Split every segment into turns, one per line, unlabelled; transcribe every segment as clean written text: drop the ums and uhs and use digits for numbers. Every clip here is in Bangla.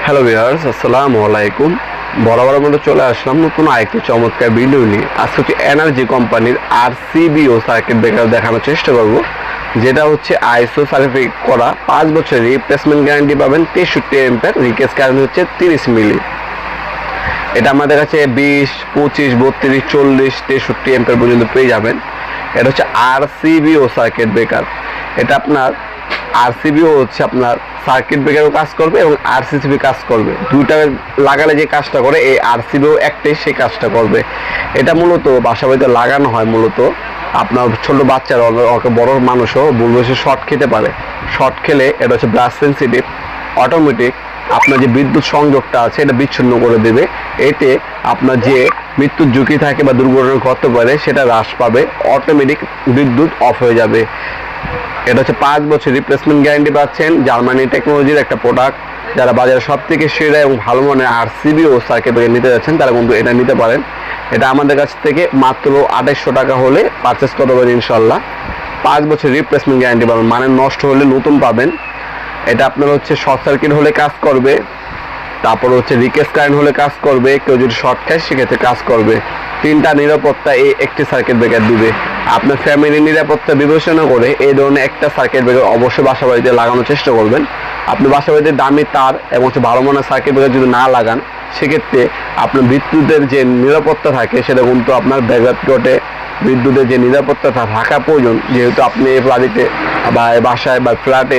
হ্যালো ভিউয়ার্স, আসসালামু আলাইকুম। বরাবরের মতো চলে আসলাম নতুন আরেকটি চমৎকার ভিডিও নিয়ে। আজকে হচ্ছে এনার্জি কোম্পানির আরসিবিও সার্কিট ব্রেকার দেখানোর চেষ্টা করব, যেটা হচ্ছে আইএসও সার্টিফিকেট করা। 5 বছরের রিপ্লেসমেন্ট গ্যারান্টি পাবেন। 63 এম্পিয়ার, রিকেস কারেন্ট হচ্ছে 30 মিলি। এটা আমাদের কাছে 20, 25, 32, 40, 63 এম্পিয়ার পর্যন্ত পেয়ে যাবেন। এটা হচ্ছে আরসিবিও সার্কিট ব্রেকার। এটা আপনার আরসিবিও হচ্ছে আপনার সার্কিট ব্রেকারও কাজ করবে এবং আরসিসিবি কাজ করবে। দুইটা লাগালে যে কাজটা করে, এই আরসিবিও একটাই সেই কাজটা করবে। এটা মূলত বাসা বাড়িতে লাগানো হয়। মূলত আপনার ছোট বাচ্চারা, বড় মানুষও বলবো সে শর্ট খেতে পারে। শর্ট খেলে এটা হচ্ছে ব্লাস্ট সেন্সিটিভ, অটোমেটিক আপনার যে বিদ্যুৎ সংযোগটা আছে এটা বিচ্ছিন্ন করে দেবে। এতে আপনার যে মৃত্যুর ঝুঁকি থাকে বা দুর্ঘটনা ঘটতে পারে সেটা হ্রাস পাবে। অটোমেটিক বিদ্যুৎ অফ হয়ে যাবে। এটা হচ্ছে 5 বছর রিপ্লেসমেন্ট গ্যারান্টি পাচ্ছেন। জার্মানি টেকনোলজির একটা প্রোডাক্ট। যারা বাজারে সব থেকে সেরা এবং ভালো মানের আরসিবিও সার্কিট ব্রেকার নিতে যাচ্ছেন তারা কিন্তু এটা নিতে পারেন। এটা আমাদের কাছ থেকে মাত্র 2800 টাকা হলে পারচেস করতে পারেন ইনশাল্লাহ। 5 বছর রিপ্লেসমেন্ট গ্যারান্টি পাবেন, মানে নষ্ট হলে নতুন পাবেন। এটা আপনার হচ্ছে শর্ট সার্কিট হলে কাজ করবে, তারপর হচ্ছে রিকেস কারেন্ট হলে কাজ করবে, কেউ যদি শর্ট খায় সেক্ষেত্রে কাজ করবে। 3টা নিরাপত্তা এই একটি সার্কিট ব্রেকার দিবে। আপনার ফ্যামিলির নিরাপত্তা বিবেচনা করে এই ধরনের একটা সার্কিট ব্রেকার অবশ্যই বাসা বাড়িতে লাগানোর চেষ্টা করবেন। আপনি বাসা বাড়িতে দামি তার এবং হচ্ছে ভালো মানের সার্কিট ব্রেকার যদি না লাগান, সেক্ষেত্রে আপনার বিদ্যুতের যে নিরাপত্তা থাকে সেটা কিন্তু আপনার ব্যাঘাত ঘটে। বিদ্যুতের যে নিরাপত্তা থাকা প্রয়োজন, যেহেতু আপনি এই বাড়িতে বা বাসায় বা ফ্ল্যাটে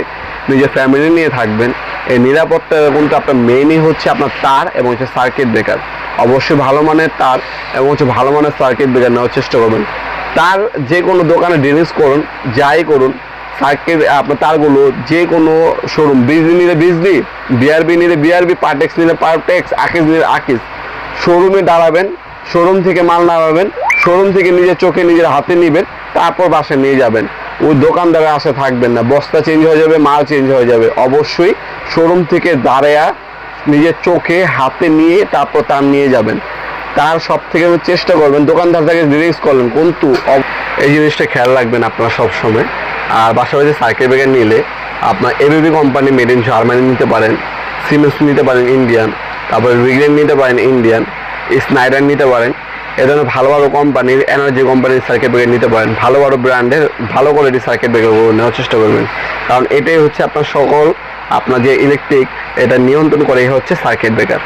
নিজের ফ্যামিলি নিয়ে থাকবেন, এই নিরাপত্তা কিন্তু আপনার মেইনই হচ্ছে আপনার তার এবং হচ্ছে সার্কিট ব্রেকার। অবশ্যই ভালো মানের তার এবং হচ্ছে ভালো মানের সার্কিট ব্রেকার নেওয়ার চেষ্টা করবেন। তার যে কোনো দোকানে ডিলিংস করুন, যাই করুন, সার্কিট আপনার তারগুলো যে কোনো শোরুম, বিজলি নিলে বিজলি, বিআরবি নিলে বিআরবি, পার্টেক্স নিলে পার্টেক্স, আকিস নিলে আকিস, শোরুমে দাঁড়াবেন, শোরুম থেকে মাল নামাবেন, শোরুম থেকে নিজের চোখে নিজের হাতে নেবেন, তারপর বাসায় নিয়ে যাবেন। ওই দোকানদারের আশা থাকবেন না, বস্তা চেঞ্জ হয়ে যাবে, মাল চেঞ্জ হয়ে যাবে। অবশ্যই শোরুম থেকে দাঁড়ায়া নিজের চোখে হাতে নিয়ে তারপর তার নিয়ে যাবেন। তার সব থেকে চেষ্টা করবেন দোকানদার থেকে ডিলিংস করলেন, কিন্তু এই জিনিসটা খেয়াল রাখবেন আপনারা সবসময়। আর বাসা বাড়িতে সার্কিট ব্রেকার নিলে আপনার ABB company made in Germany নিতে পারেন, সিমেন্স নিতে পারেন ইন্ডিয়ান, তারপর রিগলেন নিতে পারেন ইন্ডিয়ান, স্নাইডার নিতে পারেন। এ ধরনের ভালো ভালো কোম্পানির, এনার্জি কোম্পানির সার্কিট ব্রেকার নিতে পারেন। ভালো ভালো ব্র্যান্ডের ভালো কোয়ালিটির সার্কিট ব্রেকারগুলো নেওয়ার চেষ্টা করবেন, কারণ এটাই হচ্ছে আপনার সকল আপনার যে ইলেকট্রিক এটা নিয়ন্ত্রণ করে হচ্ছে সার্কিট ব্রেকার।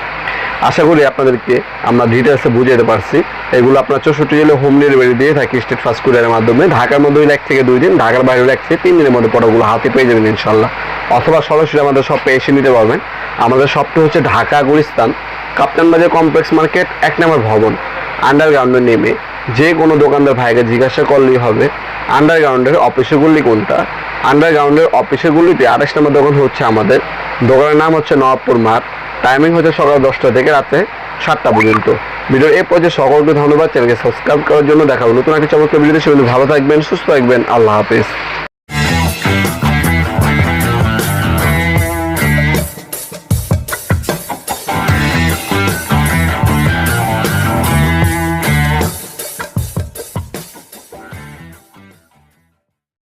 আশা করি আপনাদেরকে আমরা ডিটেলসে বুঝাতে পারছি। এগুলো আপনার 64 জেলে হোম ডেলিভারি দিয়ে থাকি স্টেট ফাস্ট কুরিয়ারের মাধ্যমে। ঢাকার মধ্যে 1 থেকে 2 দিন, ঢাকার বাইরে 1 থেকে 3 দিনের মধ্যে প্রোডাক্টগুলো হাতে পেয়ে যাবেন ইনশাল্লাহ। অথবা সরাসরি আমাদের শপে এসে নিতে পারবেন। আমাদের শপটি হচ্ছে ঢাকা গুলিস্তান কাপ্তান বাজার কমপ্লেক্স মার্কেট 1 নম্বর ভবন। আন্ডারগ্রাউন্ডে নেমে যে কোনো দোকানদার ভাইকে জিজ্ঞাসা করলেই হবে আন্ডারগ্রাউন্ডের অফিসের গুলি কোনটা। আন্ডারগ্রাউন্ডের অফিসের গুলিতে 28 নম্বর দোকান হচ্ছে আমাদের। দোকানের নাম হচ্ছে নবাবপুর মাঠ। টাইমিং হচ্ছে সকাল 10টা থেকে রাতে 7টা পর্যন্ত। ভিডিও এই পর্যায়ে সকলকে ধন্যবাদ। চ্যানেলকে সাবস্ক্রাইব করার জন্য। দেখাবো নতুন একটা চমৎকার ভিডিওতে। সেগুলো ভালো থাকবেন, সুস্থ থাকবেন। আল্লাহ হাফেজ।